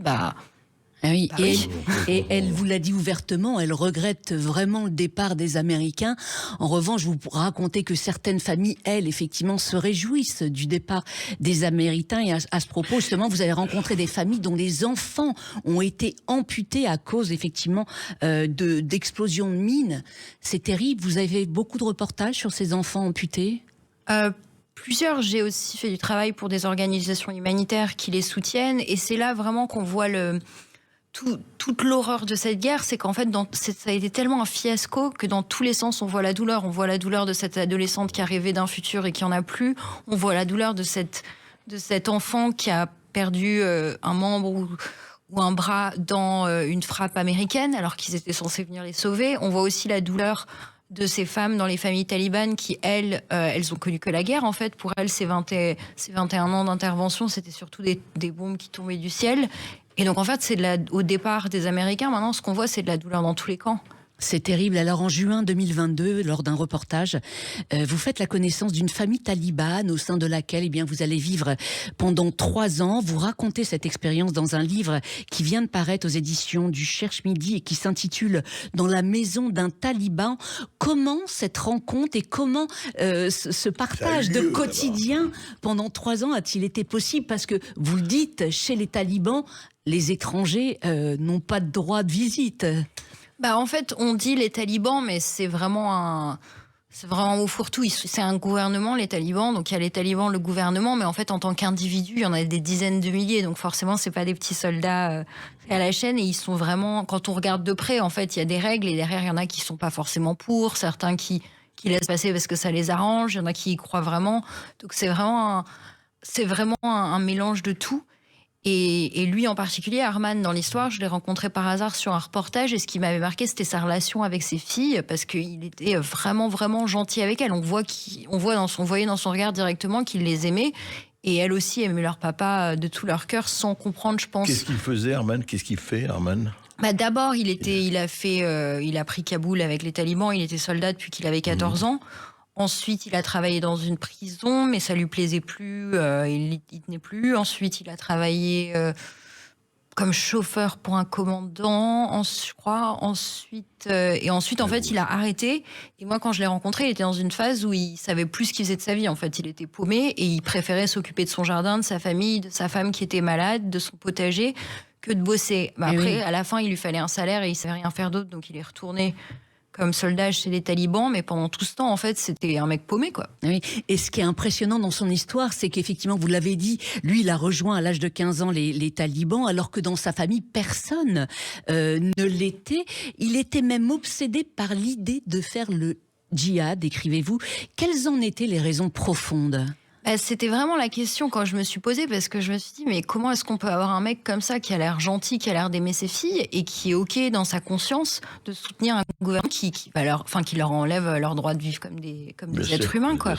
et elle vous l'a dit ouvertement, elle regrette vraiment le départ des Américains. En revanche, vous racontez que certaines familles, elles, effectivement, se réjouissent du départ des Américains. Et à ce propos, justement, vous avez rencontré des familles dont les enfants ont été amputés à cause, effectivement, d'explosions de mines. C'est terrible. Vous avez beaucoup de reportages sur ces enfants amputés ? Plusieurs. J'ai aussi fait du travail pour des organisations humanitaires qui les soutiennent. Et c'est là vraiment qu'on voit toute l'horreur de cette guerre, c'est qu'en fait, ça a été tellement un fiasco que dans tous les sens, on voit la douleur. On voit la douleur de cette adolescente qui a rêvé d'un futur et qui en a plus. On voit la douleur de cet enfant qui a perdu un membre ou un bras dans une frappe américaine, alors qu'ils étaient censés venir les sauver. On voit aussi la douleur de ces femmes dans les familles talibanes qui, elles ont connu que la guerre. En fait, pour elles, ces 21 ans d'intervention, c'était surtout des bombes qui tombaient du ciel. Et donc, en fait, au départ des Américains, maintenant, ce qu'on voit, c'est de la douleur dans tous les camps. C'est terrible. Alors, en juin 2022, lors d'un reportage, vous faites la connaissance d'une famille talibane au sein de laquelle, vous allez vivre pendant 3 ans. Vous racontez cette expérience dans un livre qui vient de paraître aux éditions du Cherche Midi et qui s'intitule « Dans la maison d'un taliban ». Comment cette rencontre et comment ce partage de quotidien pendant 3 ans a-t-il été possible ? Parce que, vous le dites, chez les talibans, les étrangers n'ont pas de droit de visite. En fait, on dit les talibans, mais c'est vraiment au fourre-tout. C'est un gouvernement, les talibans. Donc il y a les talibans, le gouvernement, mais en fait, en tant qu'individu, il y en a des dizaines de milliers. Donc forcément, c'est pas des petits soldats à la chaîne. Et ils sont vraiment, quand on regarde de près, en fait, il y a des règles. Et derrière, il y en a qui sont pas forcément pour, certains qui laissent passer parce que ça les arrange. Il y en a qui y croient vraiment. Donc c'est vraiment un mélange de tout. Et lui en particulier, Arman, dans l'histoire, je l'ai rencontré par hasard sur un reportage, et ce qui m'avait marqué, c'était sa relation avec ses filles, parce qu'il était vraiment, vraiment gentil avec elles. On voyait dans son regard directement qu'il les aimait, et elles aussi aimaient leur papa de tout leur cœur, sans comprendre, je pense. Qu'est-ce qu'il faisait, Arman ? Qu'est-ce qu'il fait, Arman ? D'abord, il a pris Kaboul avec les talibans, il était soldat depuis qu'il avait 14 ans. Ensuite, il a travaillé dans une prison, mais ça lui plaisait plus, il n'y tenait plus. Ensuite, il a travaillé comme chauffeur pour un commandant, je crois. Ensuite, en fait, il a arrêté. Et moi, quand je l'ai rencontré, il était dans une phase où il savait plus ce qu'il faisait de sa vie. En fait, il était paumé et il préférait s'occuper de son jardin, de sa famille, de sa femme qui était malade, de son potager, que de bosser. Après, à la fin, il lui fallait un salaire et il savait rien faire d'autre, donc il est retourné comme soldat chez les talibans, mais pendant tout ce temps, en fait, c'était un mec paumé, quoi. Oui. Et ce qui est impressionnant dans son histoire, c'est qu'effectivement, vous l'avez dit, lui, il a rejoint à l'âge de 15 ans les talibans, alors que dans sa famille, personne ne l'était. Il était même obsédé par l'idée de faire le djihad, écrivez-vous. Quelles en étaient les raisons profondes ? C'était vraiment la question quand je me suis posée, parce que je me suis dit, mais comment est-ce qu'on peut avoir un mec comme ça qui a l'air gentil, qui a l'air d'aimer ses filles et qui est OK dans sa conscience de soutenir un gouvernement qui leur enlève leur droit de vivre comme des êtres humains, quoi.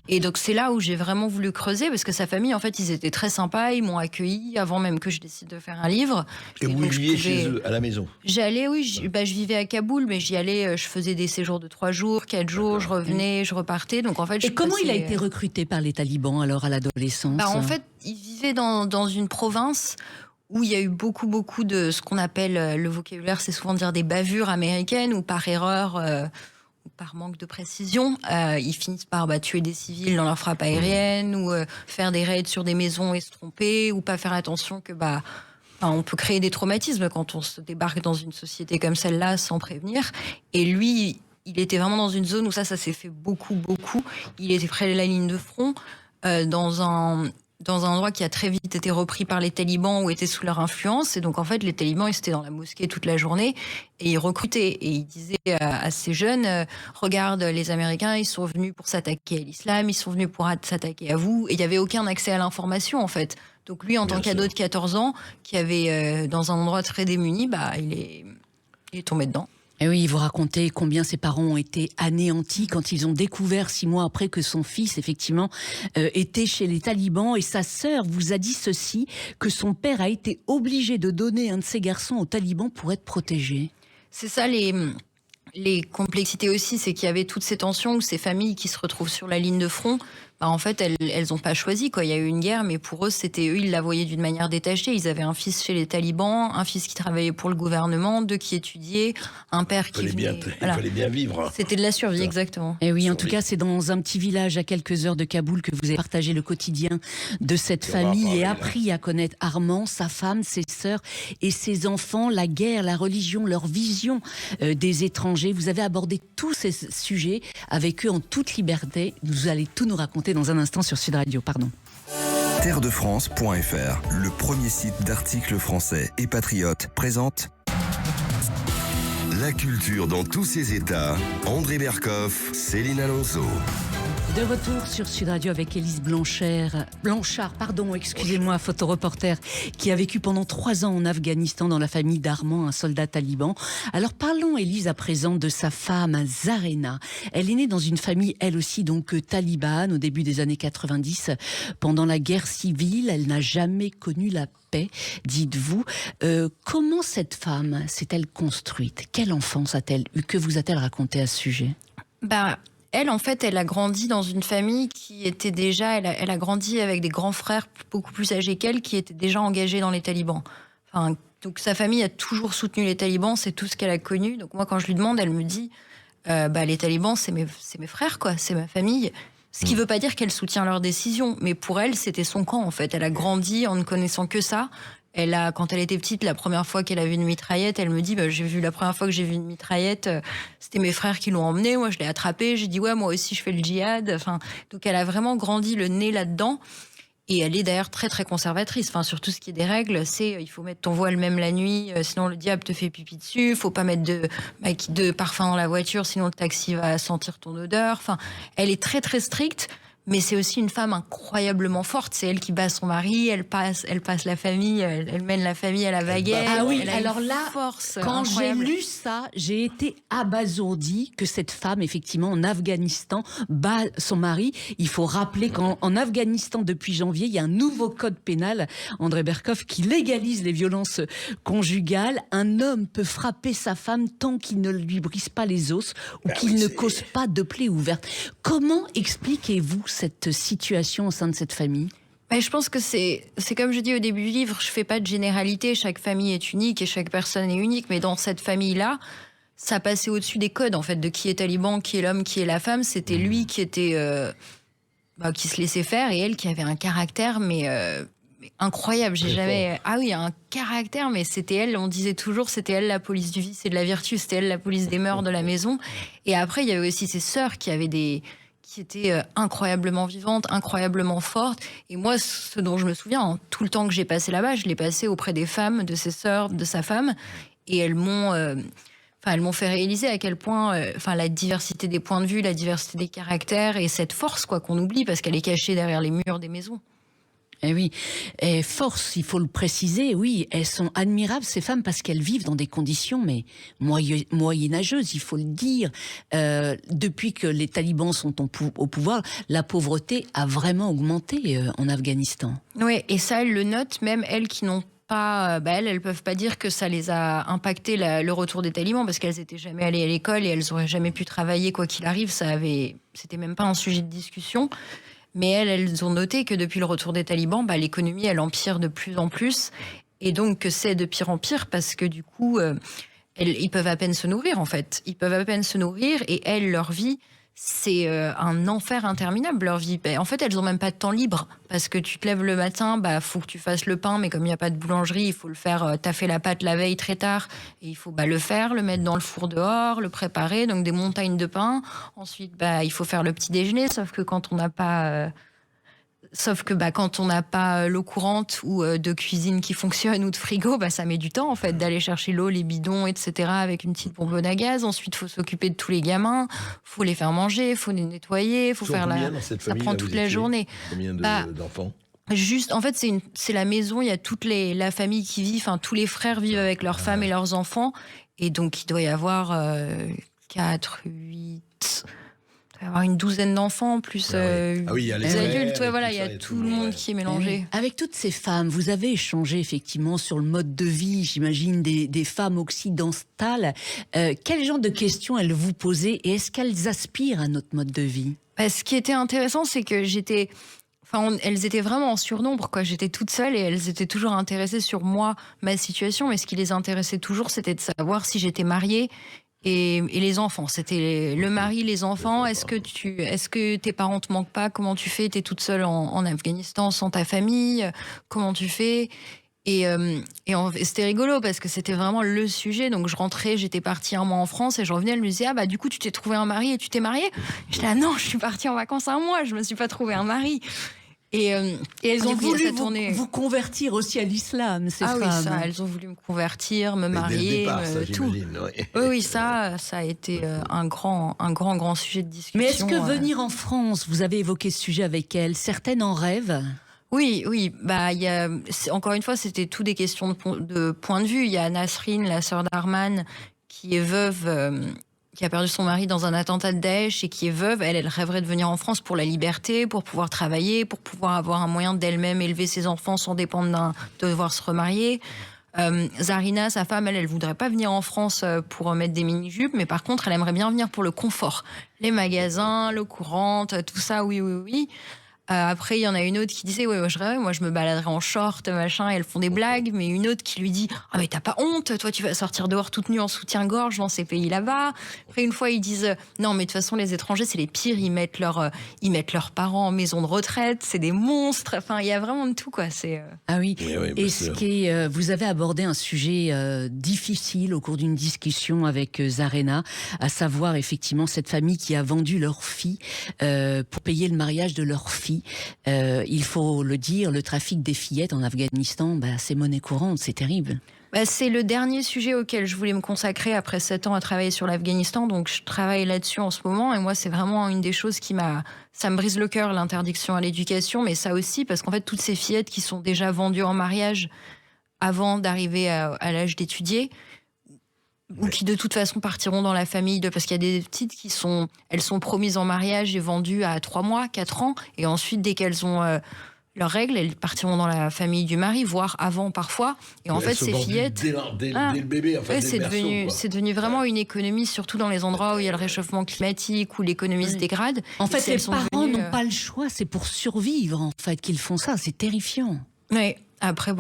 Et donc c'est là où j'ai vraiment voulu creuser, parce que sa famille, en fait, ils étaient très sympas, ils m'ont accueilli avant même que je décide de faire un livre. Et vous viviez chez eux, à la maison ? J'allais, oui, je vivais à Kaboul, mais j'y allais, je faisais des séjours de 3 jours, 4 jours, je revenais, je repartais. Donc en fait, comment il a été recruté par les talibans alors à l'adolescence ? En fait, il vivait dans une province où il y a eu beaucoup de ce qu'on appelle, le vocabulaire, c'est souvent dire des bavures américaines, ou par erreur, ou par manque de précision, ils finissent par tuer des civils dans leur frappe aérienne, ou faire des raids sur des maisons et se tromper, ou pas faire attention que on peut créer des traumatismes quand on se débarque dans une société comme celle-là sans prévenir. Et lui, il était vraiment dans une zone où ça s'est fait beaucoup. Il était près de la ligne de front, dans un endroit qui a très vite été repris par les talibans, ou était sous leur influence. Et donc, en fait, les talibans, ils étaient dans la mosquée toute la journée et ils recrutaient. Et ils disaient à ces jeunes, regarde, les Américains, ils sont venus pour s'attaquer à l'islam, ils sont venus pour s'attaquer à vous. Et il n'y avait aucun accès à l'information, en fait. Donc lui, en tant qu'ado de 14 ans, qui avait dans un endroit très démuni, il est tombé dedans. Et oui, vous racontez combien ses parents ont été anéantis quand ils ont découvert 6 mois après que son fils, effectivement, était chez les talibans. Et sa sœur vous a dit ceci, que son père a été obligé de donner un de ses garçons aux talibans pour être protégé. C'est ça, les complexités aussi, c'est qu'il y avait toutes ces tensions où ces familles qui se retrouvent sur la ligne de front, en fait, elles n'ont pas choisi, quoi. Il y a eu une guerre, mais pour eux, c'était eux, ils la voyaient d'une manière détachée. Ils avaient un fils chez les talibans, un fils qui travaillait pour le gouvernement, 2 qui étudiaient, un père qui venait... Il fallait bien vivre. C'était de la survie, exactement. Et oui, en tout cas, c'est dans un petit village à quelques heures de Kaboul que vous avez partagé le quotidien de cette famille et appris à connaître Armand, sa femme, ses sœurs et ses enfants, la guerre, la religion, leur vision des étrangers. Vous avez abordé tous ces sujets avec eux en toute liberté. Vous allez tout nous raconter dans un instant sur Sud Radio. Terredefrance.fr, le premier site d'articles français et patriotes, présente la culture dans tous ses états. André Berkoff, Céline Alonso. De retour sur Sud Radio avec Élise Blanchard, excusez-moi, photoreporter qui a vécu pendant 3 ans en Afghanistan dans la famille d'Armand, un soldat taliban. Alors parlons, Élise, à présent de sa femme, Zarena. Elle est née dans une famille, elle aussi, donc talibane, au début des années 90. Pendant la guerre civile, elle n'a jamais connu la paix, dites-vous. Comment cette femme s'est-elle construite? Quelle enfance a-t-elle eu? Que vous a-t-elle raconté à ce sujet? Elle, en fait, elle a grandi dans une famille qui était déjà... Elle a grandi avec des grands frères beaucoup plus âgés qu'elle qui étaient déjà engagés dans les talibans. Donc sa famille a toujours soutenu les talibans, c'est tout ce qu'elle a connu. Donc moi, quand je lui demande, elle me dit les talibans, c'est mes frères, quoi, c'est ma famille. Ce qui ne veut pas dire qu'elle soutient leurs décisions, mais pour elle, c'était son camp, en fait. Elle a grandi en ne connaissant que ça. Quand elle était petite, la première fois qu'elle a vu une mitraillette, elle me dit, la première fois que j'ai vu une mitraillette, c'était mes frères qui l'ont emmenée, moi je l'ai attrapée, j'ai dit ouais, moi aussi je fais le djihad. Donc elle a vraiment grandi le nez là-dedans. Et elle est d'ailleurs très très conservatrice. Sur tout ce qui est des règles, c'est il faut mettre ton voile même la nuit, sinon le diable te fait pipi dessus. Il faut pas mettre de parfum dans la voiture, sinon le taxi va sentir ton odeur. Elle est très très stricte. Mais c'est aussi une femme incroyablement forte. C'est elle qui bat son mari, elle passe la famille, elle mène la famille à la baguette. Ah oui, elle a alors une là, force quand j'ai incroyable. lu ça, j'ai été abasourdie que cette femme, effectivement, en Afghanistan, bat son mari. Il faut rappeler qu'en Afghanistan, depuis janvier, il y a un nouveau code pénal, André Berkoff, qui légalise les violences conjugales. Un homme peut frapper sa femme tant qu'il ne lui brise pas les os ou qu'il ne cause pas de plaie ouverte. Comment expliquez-vous cette situation au sein de cette famille? Je pense que c'est comme je dis au début du livre, je fais pas de généralité, chaque famille est unique et chaque personne est unique, mais dans cette famille-là, ça passait au-dessus des codes, en fait, de qui est taliban, qui est l'homme, qui est la femme. C'était lui qui était qui se laissait faire et elle qui avait un caractère, mais incroyable. J'ai jamais... Ah oui, un caractère, mais c'était elle, on disait toujours, c'était elle la police du vice et de la vertu, c'était elle la police des mœurs de la maison. Et après, il y avait aussi ses sœurs qui étaient incroyablement vivantes, incroyablement fortes. Et moi, ce dont je me souviens, tout le temps que j'ai passé là-bas, je l'ai passé auprès des femmes, de ses sœurs, de sa femme. Et elles m'ont fait réaliser à quel point la diversité des points de vue, la diversité des caractères et cette force qu'on oublie parce qu'elle est cachée derrière les murs des maisons. Eh oui, et force, il faut le préciser, oui, elles sont admirables, ces femmes, parce qu'elles vivent dans des conditions, mais moyenâgeuses, il faut le dire. Depuis que les talibans sont au pouvoir, la pauvreté a vraiment augmenté en Afghanistan. Oui, et ça, elles le notent, même elles qui n'ont pas... elles peuvent pas dire que ça les a impacté le retour des talibans, parce qu'elles n'étaient jamais allées à l'école et elles n'auraient jamais pu travailler, quoi qu'il arrive, c'était même pas un sujet de discussion. Mais elles ont noté que depuis le retour des talibans, l'économie, elle empire de plus en plus. Et donc, que c'est de pire en pire parce que du coup, ils peuvent à peine se nourrir, en fait. Ils peuvent à peine se nourrir et elles, leur vie, c'est un enfer interminable, leur vie. En fait, elles n'ont même pas de temps libre parce que tu te lèves le matin, faut que tu fasses le pain, mais comme il n'y a pas de boulangerie, il faut le faire. T'as fait la pâte la veille très tard et il faut le faire, le mettre dans le four dehors, le préparer, donc des montagnes de pain. Ensuite, il faut faire le petit déjeuner, sauf que quand on n'a pas... quand on n'a pas l'eau courante ou de cuisine qui fonctionne ou de frigo, ça met du temps en fait d'aller chercher l'eau, les bidons, etc. avec une petite bonbonne à gaz. Ensuite, il faut s'occuper de tous les gamins, faut les faire manger, il faut les nettoyer, faut faire ça prend toute la journée. Combien d'enfants? Juste, en fait, c'est la maison. Il y a la famille qui vit. Tous les frères vivent avec leurs femmes et leurs enfants, et donc il doit y avoir 4, 8. peut y avoir une douzaine d'enfants, plus il y a les adultes. frères, Voilà, il y a tout le monde qui est mélangé. Avec toutes ces femmes, vous avez échangé effectivement sur le mode de vie, j'imagine, des femmes occidentales. Quel genre de questions elles vous posaient et est-ce qu'elles aspirent à notre mode de vie ? Ce qui était intéressant, c'est que elles étaient vraiment en surnombre, quoi. J'étais toute seule et elles étaient toujours intéressées sur moi, ma situation. Mais ce qui les intéressait toujours, c'était de savoir si j'étais mariée et les enfants. C'était le mari, les enfants. Est-ce que tes parents te manquent pas ? Comment tu fais ? T'es toute seule en Afghanistan sans ta famille ? Comment tu fais ? Et c'était rigolo parce que c'était vraiment le sujet. Donc je rentrais, j'étais partie un mois en France et je revenais, elle me disait du coup tu t'es trouvé un mari et tu t'es mariée ? J'étais là non, je suis partie en vacances un mois, je me suis pas trouvé un mari. Et elles ont voulu vous convertir aussi à l'islam, ces femmes. Oui, ça, elles ont voulu me convertir, me marier, tout. Oui, ça a été un grand sujet de discussion. Mais est-ce que venir en France, vous avez évoqué ce sujet avec elles, certaines en rêvent ? Oui. Encore une fois, c'était tout des questions de point de vue. Il y a Nasrine, la sœur d'Arman, qui est veuve, qui a perdu son mari dans un attentat de Daesh et qui est veuve. Elle rêverait de venir en France pour la liberté, pour pouvoir travailler, pour pouvoir avoir un moyen d'elle-même élever ses enfants sans dépendre de devoir se remarier. Zarina, sa femme, elle voudrait pas venir en France pour mettre des mini-jupes, mais par contre, elle aimerait bien venir pour le confort. Les magasins, l'eau courante, tout ça, oui. Après, il y en a une autre qui disait je rêve, moi je me baladerais en short, machin, et elles font des blagues, mais une autre qui lui dit mais t'as pas honte, toi tu vas sortir dehors toute nue en soutien-gorge dans ces pays là-bas. Après, une fois ils disent non, mais de toute façon les étrangers c'est les pires, ils mettent leurs parents en maison de retraite, c'est des monstres. Enfin, il y a vraiment de tout, quoi. Ah oui. Et vous avez abordé un sujet difficile au cours d'une discussion avec Zarena, à savoir effectivement cette famille qui a vendu leur fille pour payer le mariage de leur fille. Il faut le dire, le trafic des fillettes en Afghanistan, c'est monnaie courante, c'est terrible. C'est le dernier sujet auquel je voulais me consacrer après 7 ans à travailler sur l'Afghanistan, donc je travaille là-dessus en ce moment, et moi c'est vraiment une des choses ça me brise le cœur, l'interdiction à l'éducation, mais ça aussi parce qu'en fait toutes ces fillettes qui sont déjà vendues en mariage avant d'arriver à l'âge d'étudier, ou qui de toute façon partiront dans la famille parce qu'il y a des petites elles sont promises en mariage et vendues à 3 mois, 4 ans, et ensuite dès qu'elles ont leurs règles, elles partiront dans la famille du mari, voire avant parfois. Et en fait, ces fillettes, dès le bébé, c'est devenu vraiment une économie, surtout dans les endroits où il y a le réchauffement climatique, où l'économie se dégrade. En fait, les parents n'ont pas le choix, c'est pour survivre en fait qu'ils font ça, c'est terrifiant. Oui. Après,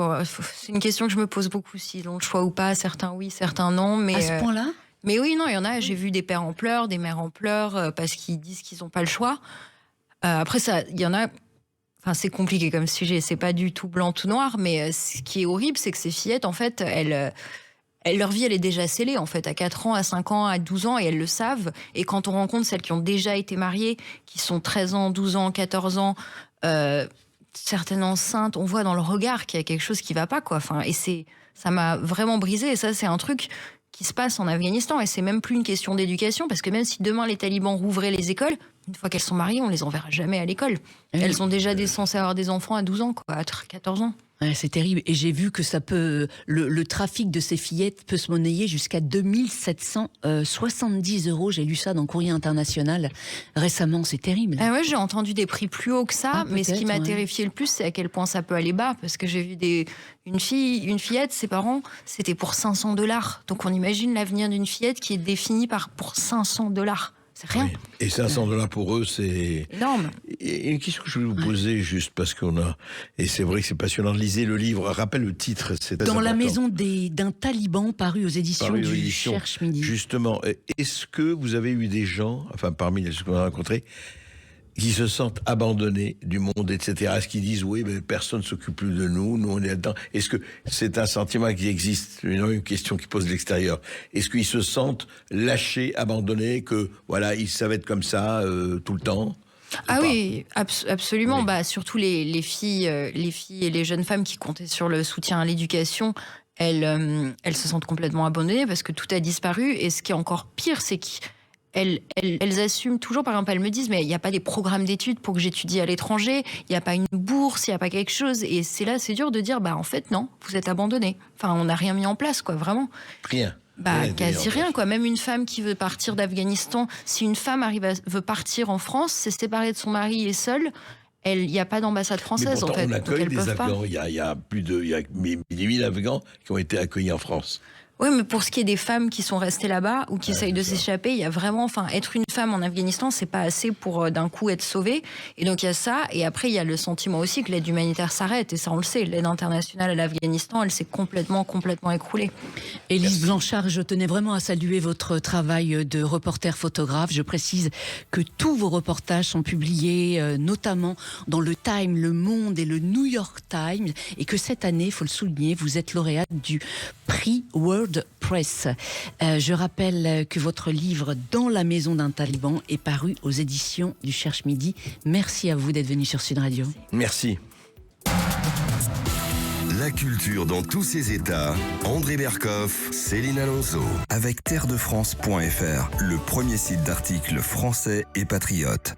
c'est une question que je me pose beaucoup, s'ils ont le choix ou pas. Certains oui, certains non. Mais, à ce point-là ? Mais oui, non, il y en a. J'ai vu des pères en pleurs, des mères en pleurs, parce qu'ils disent qu'ils n'ont pas le choix. Après, il y en a... Enfin, c'est compliqué comme sujet. C'est pas du tout blanc, tout noir. Mais ce qui est horrible, c'est que ces fillettes, en fait, leur vie, elle est déjà scellée, en fait, à 4 ans, à 5 ans, à 12 ans, et elles le savent. Et quand on rencontre celles qui ont déjà été mariées, qui sont 13 ans, 12 ans, 14 ans... certaines enceintes, on voit dans le regard qu'il y a quelque chose qui va pas, quoi. Enfin, et ça m'a vraiment brisé. Et ça, c'est un truc qui se passe en Afghanistan. Et c'est même plus une question d'éducation, parce que même si demain les talibans rouvraient les écoles, une fois qu'elles sont mariées, on les enverra jamais à l'école. Elles sont déjà censées avoir des enfants à 12 ans, quoi, à 14 ans. Ouais, c'est terrible. Et j'ai vu que le trafic de ces fillettes peut se monnayer jusqu'à 2770 €. J'ai lu ça dans Courrier International récemment. C'est terrible. Ah ouais, j'ai entendu des prix plus hauts que ça. Mais ce qui m'a terrifié le plus, c'est à quel point ça peut aller bas. Parce que j'ai vu une fillette, ses parents, c'était pour $500. Donc on imagine l'avenir d'une fillette qui est définie pour $500. C'est rien. Oui. Et $500 pour eux, c'est énorme. Et une question que je vais vous poser, juste parce et c'est vrai que c'est passionnant, lisez le livre, rappelle le titre, c'est très Dans important. la maison d'un taliban, paru aux éditions du Cherche Midi. Justement, est-ce que vous avez eu des gens, parmi ceux qu'on a rencontrés, qui se sentent abandonnés du monde, etc. Est-ce qu'ils disent oui, mais personne ne s'occupe plus de nous, nous on est là-dedans. Est-ce que c'est un sentiment qui existe? Une question qui pose de l'extérieur. Est-ce qu'ils se sentent lâchés, abandonnés, que voilà, ils savaient être comme ça tout le temps? Oui, absolument. Oui. Surtout les filles et les jeunes femmes qui comptaient sur le soutien à l'éducation, elles se sentent complètement abandonnées parce que tout a disparu. Et ce qui est encore pire, c'est qu'elles assument toujours. Par exemple, elles me disent mais il n'y a pas des programmes d'études pour que j'étudie à l'étranger, il n'y a pas une bourse, il n'y a pas quelque chose. Et c'est dur de dire en fait non, vous êtes abandonnés. Enfin, on n'a rien mis en place, quoi, vraiment. Rien. Quasi rien, quoi. Même une femme qui veut partir d'Afghanistan, si une femme veut partir en France, c'est séparée de son mari et seule. Il n'y a pas d'ambassade française, pourtant, en fait. On accueille des Afghans. Il y a plus de 1000 Afghans qui ont été accueillis en France. Oui, mais pour ce qui est des femmes qui sont restées là-bas ou qui essayent de s'échapper, il y a vraiment, être une femme en Afghanistan, c'est pas assez pour d'un coup être sauvée. Et donc il y a ça. Et après, il y a le sentiment aussi que l'aide humanitaire s'arrête. Et ça, on le sait. L'aide internationale à l'Afghanistan, elle s'est complètement écroulée. Élise Blanchard, je tenais vraiment à saluer votre travail de reporter photographe. Je précise que tous vos reportages sont publiés, notamment dans le Time, le Monde et le New York Times. Et que cette année, il faut le souligner, vous êtes lauréate du prix World Press. Je rappelle que votre livre Dans la maison d'un taliban est paru aux éditions du Cherche Midi. Merci à vous d'être venu sur Sud Radio. Merci. La culture dans tous ses états. André Berkoff, Céline Alonso. Avec terredefrance.fr, le premier site d'articles français et patriotes.